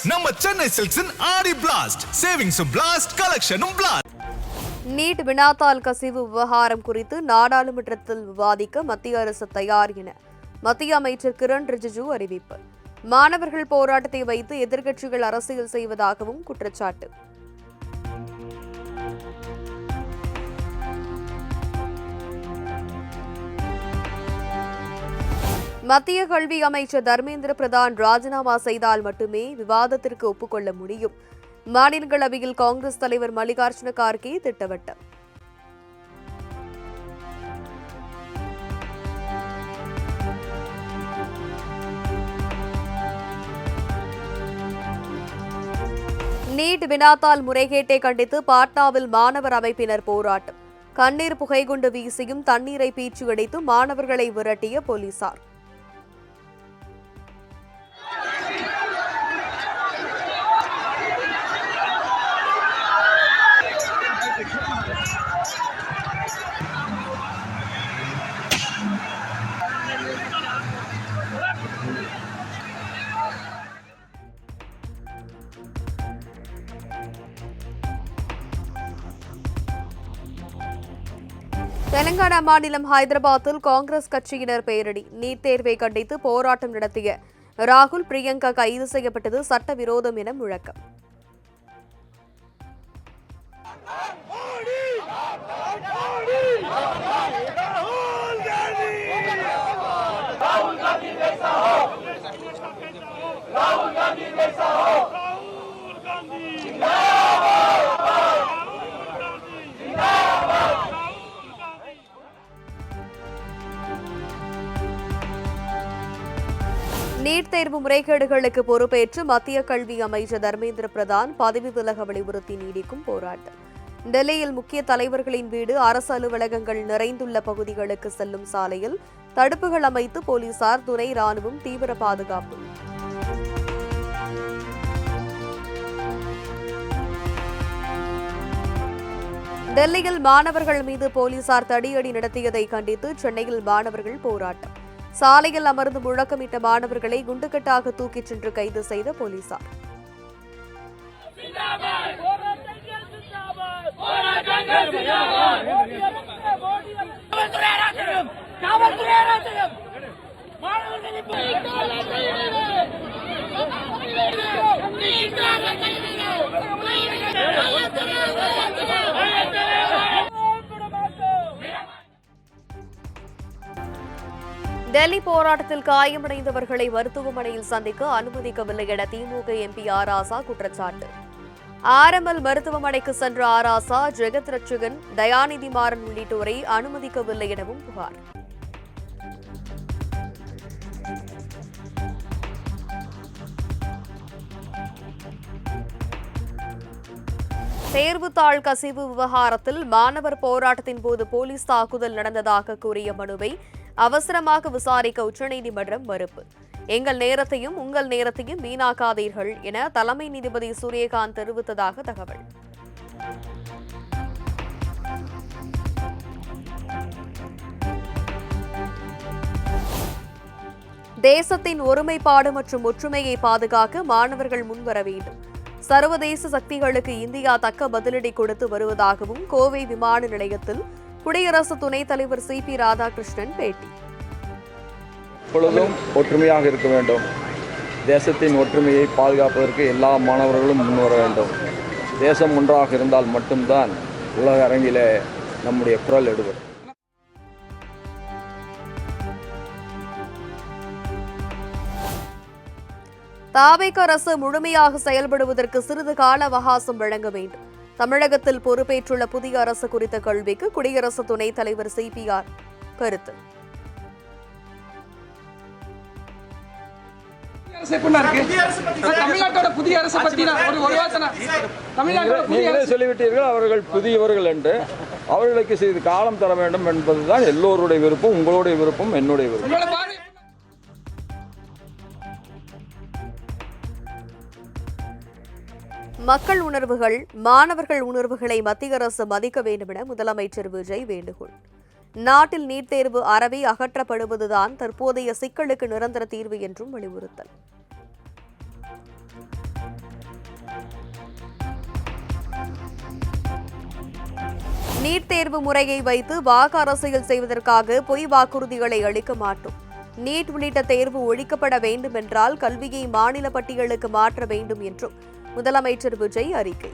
நம்ம சென்னை சில்க்ஸின் Aadi blast savings blast கலெக்ஷனும் பிளாஸ்ட். நீட் வினாத்தாள் கசிவு விவகாரம் குறித்து நாடாளுமன்றத்தில் விவாதிக்க மத்திய அரசு தயார் என மத்திய அமைச்சர் கிரண் ரிஜிஜு அறிவிப்பு. மாணவர்கள் போராட்டத்தை வைத்து எதிர்க்கட்சிகள் அரசியல் செய்வதாகவும் குற்றச்சாட்டு. மத்திய கல்வி அமைச்சர் தர்மேந்திர பிரதான் ராஜினாமா செய்தால் மட்டுமே விவாதத்திற்கு ஒப்புக்கொள்ள முடியும். மாநிலங்களவையில் காங்கிரஸ் தலைவர் மல்லிகார்ஜுன கார்கே திட்டவட்டம். நீட் வினாத்தாள் முறைகேட்டை கண்டித்து பாட்னாவில் மாணவர் அமைப்பினர் போராட்டம். கண்ணீர் புகைகுண்டு வீசியும் தண்ணீரை பீச்சு அடித்தும் மாணவர்களை விரட்டிய போலீசார். தெலங்கானா மாநிலம் ஹைதராபாத்தில் காங்கிரஸ் கட்சியினர் பேரணி. நீட் தேர்வை கண்டித்து போராட்டம் நடத்திய ராகுல் பிரியங்கா கைது செய்யப்பட்டது சட்டவிரோதம் என முழக்கம். நீட் தேர்வு முறைகேடுகளுக்கு பொறுப்பேற்று மத்திய கல்வி அமைச்சர் தர்மேந்திர பிரதான் பதவி விலக வலியுறுத்தி நீடிக்கும் போராட்டம். டெல்லியில் முக்கிய தலைவர்களின் வீடு, அரசு அலுவலகங்கள் நிறைந்துள்ள பகுதிகளுக்கு செல்லும் சாலையில் தடுப்புகள் அமைத்து போலீசார், துணை ராணுவம் தீவிர பாதுகாப்பு. டெல்லியில் மாணவர்கள் மீது போலீசார் தடியடி நடத்தியதை கண்டித்து சென்னையில் மாணவர்கள் போராட்டம். சாலையில் அமர்ந்து முழக்கமிட்ட மாணவர்களை குண்டுகட்டாக தூக்கிச் சென்று கைது செய்த போலீசார். டெல்லி போராட்டத்தில் காயமடைந்தவர்களை மருத்துவமனையில் சந்திக்க அனுமதிக்கவில்லை என திமுக எம்பி ஆராசா குற்றச்சாட்டு. ஆர்எம்எல் மருத்துவமனைக்கு சென்ற ஆராசா ஜெகத் ரட்சகன், தயாநிதி மாறன் உள்ளிட்டோரை அனுமதிக்கவில்லை எனவும் புகார். தேர்வுத்தாள் கசிவு விவகாரத்தில் மாணவர் போராட்டத்தின் போது போலீஸ் தாக்குதல் நடந்ததாக கூறிய மனுவை அவசரமாக விசாரிக்க உச்சநீதிமன்றம் மறுப்பு. எங்கள் நேரத்தையும் உங்கள் நேரத்தையும் வீணாக்காதீர்கள் என தலைமை நீதிபதி சூரியகாந்த் தெரிவித்ததாக தகவல். தேசத்தின் ஒருமைப்பாடு மற்றும் ஒற்றுமையை பாதுகாக்க மாணவர்கள் முன்வர வேண்டும். சர்வதேச சக்திகளுக்கு இந்தியா தக்க பதிலடி கொடுத்து வருவதாகவும் கோவை விமான நிலையத்தில் குடியரசு துணைத் தலைவர் CP ராதாகிருஷ்ணன் பேட்டி. எப்பொழுதும் ஒற்றுமையாக இருக்க வேண்டும். தேசத்தின் ஒற்றுமையை பாதுகாப்பதற்கு எல்லா மாணவர்களும் முன்வர வேண்டும். தேசம் ஒன்றாக இருந்தால் மட்டும்தான் உலக அரங்கிலே நம்முடைய குரல் எடுபடும். தாவேக அரசு முழுமையாக செயல்படுவதற்கு சிறிது கால அவகாசம் வழங்க வேண்டும். தமிழகத்தில் பொறுப்பேற்றுள்ள புதிய அரசு குறித்த கேள்விக்கு குடியரசு துணைத் தலைவர் CPR கருத்து. சொல்லிவிட்டீர்கள் அவர்கள் புதியவர்கள் என்று. அவர்களுக்கு சிறிது காலம் தர வேண்டும் என்பதுதான் எல்லோருடைய விருப்பம், உங்களுடைய விருப்பம், என்னுடைய விருப்பம். மக்கள் உணர்வுகள், மாணவர்கள் உணர்வுகளை மத்திய அரசு மதிக்க வேண்டும் என முதலமைச்சர் விஜய் வேண்டுகோள். நாட்டில் நீட் தேர்வு அறவே அகற்றப்படுவதுதான் தற்போதைய சிக்கலுக்கு நிரந்தர தீர்வு என்றும் வலியுறுத்தல். நீட் தேர்வு முறையை வைத்து வாக்கு அரசியல் செய்வதற்காக பொய் வாக்குறுதிகளை அளிக்க மாட்டோம். நீட் உள்ளிட்ட தேர்வு ஒழிக்கப்பட வேண்டும் என்றால் கல்வியை மாநில பட்டியலுக்கு மாற்ற வேண்டும் என்றும் முதலமைச்சர் விஜய் அறிக்கை.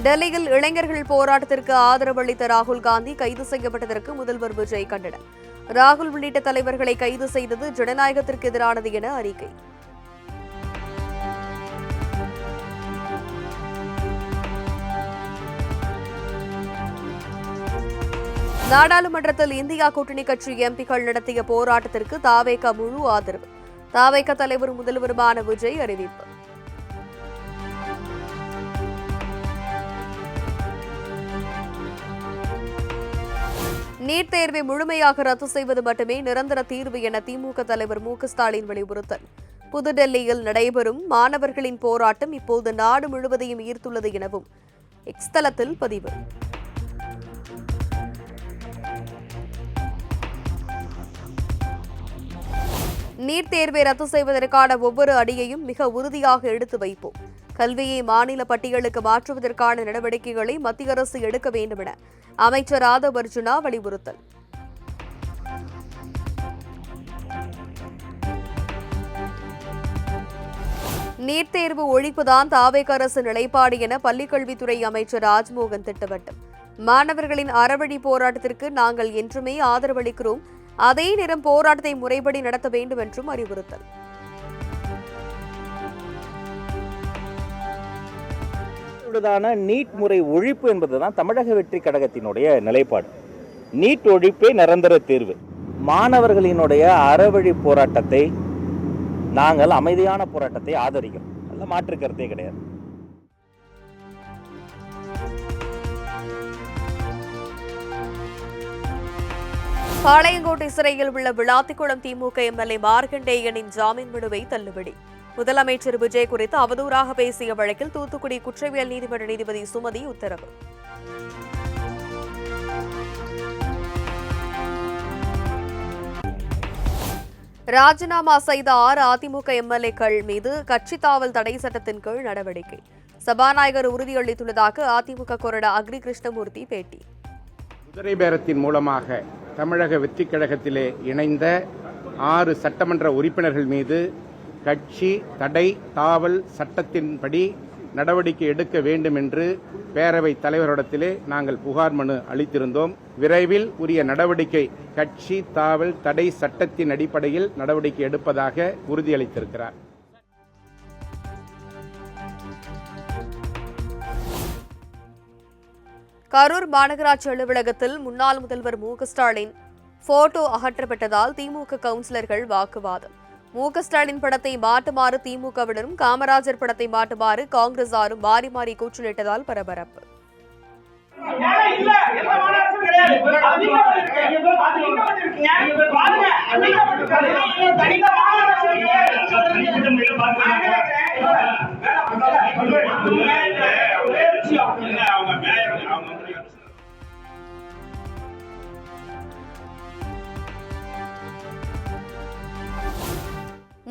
டெல்லியில் இளைஞர்கள் போராட்டத்திற்கு ஆதரவு அளித்த ராகுல் காந்தி கைது செய்யப்பட்டதற்கு முதல்வர் விஜய் கண்டனம். ராகுல் உள்ளிட்ட தலைவர்களை கைது செய்தது ஜனநாயகத்திற்கு எதிரானது என அறிக்கை. நாடாளுமன்றத்தில் இந்தியா கூட்டணி கட்சி எம்பிக்கள் நடத்திய போராட்டத்திற்கு தாவேகா முழு ஆதரவு. தாவேகா தலைவர் முதல்வருமான விஜய் அறிவிப்பு. நீட் தேர்வை முழுமையாக ரத்து செய்வது மட்டுமே நிரந்தர தீர்வு என திமுக தலைவர் மு.க.ஸ்டாலின் வலியுறுத்தல். புதுடெல்லியில் நடைபெறும் மாணவர்களின் போராட்டம் இப்போது நாடு முழுவதையும் ஈர்த்துள்ளது எனவும் எக்ஸ் தளத்தில் பதிவு. நீட் தேர்வை ரத்து செய்வதற்கான ஒவ்வொரு அடியையும் மிக உறுதியாக எடுத்து வைப்போம். கல்வியை மாநில பட்டியலுக்கு மாற்றுவதற்கான நடவடிக்கைகளை மத்திய அரசு எடுக்க வேண்டும் என அமைச்சர் ஆதவ் அர்ஜுனா வலியுறுத்தல். நீட் தேர்வு ஒழிப்புதான் தாவேக அரசு நிலைப்பாடு என பள்ளிக்கல்வித்துறை அமைச்சர் ராஜ்மோகன் திட்டவட்டம். மாணவர்களின் அறவழி போராட்டத்திற்கு நாங்கள் என்றுமே ஆதரவளிக்கிறோம். அதே நேரம் போராட்டத்தை முறைப்படி நடத்த வேண்டும் என்றும் அறிவுறுத்தல். நீட் முறை ஒழிப்பு என்பதுதான் தமிழக வெற்றி கழகத்தினுடைய நிலைப்பாடு. நீட் ஒழிப்பே நிரந்தர தீர்வு. மாணவர்களினுடைய அறவழி போராட்டத்தை நாங்கள் அமைதியான போராட்டத்தை ஆதரிக்கிறோம். நல்ல மாற்று கருத்தே கிடையாது. பாளையங்கோட்டை சிறையில் உள்ள விளாத்திக்குளம் திமுக எம்எல்ஏ மார்க்கண்டேயனின் ஜாமீன் மனுவை தள்ளுபடி. முதலமைச்சர் விஜய் குறித்து அவதூறாக பேசிய வழக்கில் தூத்துக்குடி குற்றவியல் நீதிமன்ற நீதிபதி சுமதி உத்தரவு. ராஜினாமா செய்த 6 அதிமுக எம்எல்ஏக்கள் மீது கட்சி தாவல் தடை சட்டத்தின் கீழ் நடவடிக்கை. சபாநாயகர் உறுதியளித்துள்ளதாக அதிமுக கொறடா அக்ரி கிருஷ்ணமூர்த்தி பேட்டி. குதிரை பேரத்தின் மூலமாக தமிழக வெற்றி கழகத்திலே இணைந்த 6 சட்டமன்ற உறுப்பினர்கள் மீது கட்சி தடை தாவல் சட்டத்தின்படி நடவடிக்கை எடுக்க வேண்டும் என்று பேரவைத் தலைவரிடத்திலே நாங்கள் புகார் மனு அளித்திருந்தோம். விரைவில் உரிய நடவடிக்கை கட்சி தாவல் தடை சட்டத்தின் அடிப்படையில் நடவடிக்கை எடுப்பதாக உறுதியளித்திருக்கிறார். கரூர் மாநகராட்சி அலுவலகத்தில் முன்னாள் முதல்வர் மு.க.ஸ்டாலின் போட்டோ அகற்றப்பட்டதால் திமுக கவுன்சிலர்கள் வாக்குவாதம். மு.க.ஸ்டாலின் படத்தை மாட்டுமாறு திமுகவினரும் காமராஜர் படத்தை மாட்டுமாறு காங்கிரசாரும் மாறி மாறி கூச்சலிட்டதால் பரபரப்பு.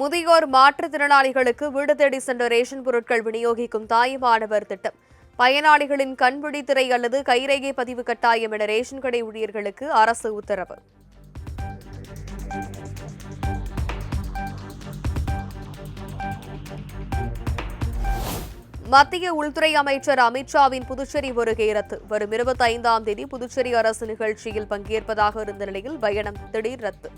முதியோர் மாற்றுத்திறனாளிகளுக்கு வீடு தேடி சென்ற ரேஷன் பொருட்கள் விநியோகிக்கும் தாயுமானவர் திட்டம். பயனாளிகளின் கண்பிடி திரை அல்லது கைரேகை பதிவு கட்டாயம் என ரேஷன் கடை ஊழியர்களுக்கு அரசு உத்தரவு. மத்திய உள்துறை அமைச்சர் அமித்ஷாவின் புதுச்சேரி வருகை ரத்து. வரும் 25ஆம் தேதி புதுச்சேரி அரசு நிகழ்ச்சியில் பங்கேற்பதாக இருந்த நிலையில் பயணம் திடீர் ரத்து.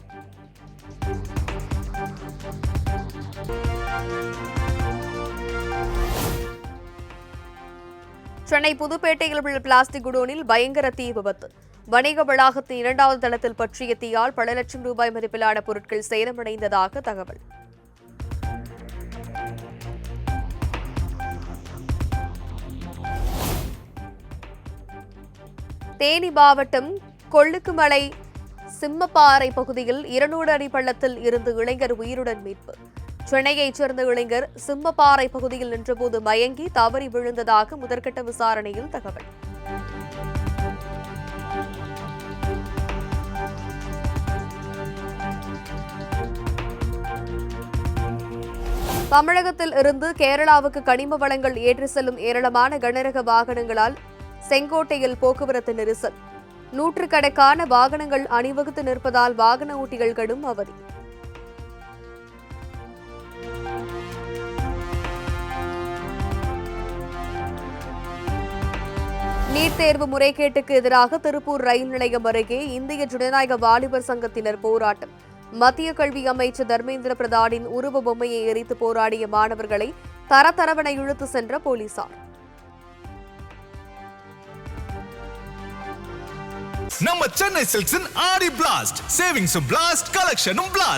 சென்னை புதுப்பேட்டையில் உள்ள பிளாஸ்டிக் குடோனில் பயங்கர தீ விபத்து. வணிக வளாகத்தின் 2வது தளத்தில் பற்றிய தீயால் பல லட்சம் ரூபாய் மதிப்பிலான பொருட்கள் சேதமடைந்ததாக தகவல். தேனி மாவட்டம் கொள்ளுக்குமலை சிம்மப்பாறை பகுதியில் 200 அடி பள்ளத்தில் இருந்து இளைஞர் உயிருடன் மீட்பு. சென்னையைச் சேர்ந்த இளைஞர் சிம்மப்பாறை பகுதியில் நின்றபோது மயங்கி தவறி விழுந்ததாக முதற்கட்ட விசாரணையில் தகவல். தமிழகத்தில் இருந்து கேரளாவுக்கு கனிம வளங்கள் ஏற்றி செல்லும் ஏராளமான கனரக வாகனங்களால் செங்கோட்டையில் போக்குவரத்து நெரிசல். நூற்றுக்கணக்கான வாகனங்கள் அணிவகுத்து நிற்பதால் வாகன ஓட்டிகள் கடும் அவதி. நீட் தேர்வு முறைகேட்டுக்கு எதிராக திருப்பூர் ரயில் நிலையம் அருகே இந்திய ஜனநாயக வாலிபர் சங்கத்தினர் போராட்டம். மத்திய கல்வி அமைச்சர் தர்மேந்திர பிரதானின் உருவ பொம்மையை எரித்து போராடிய மாணவர்களை தரதரவென இழுத்து சென்ற போலீசார். நம்ம சென்னை சில்க்ஸின் ஆடி பிளாஸ்ட், சேவிங்ஸும் பிளாஸ்ட், கலெக்ஷனும் பிளாஸ்ட்.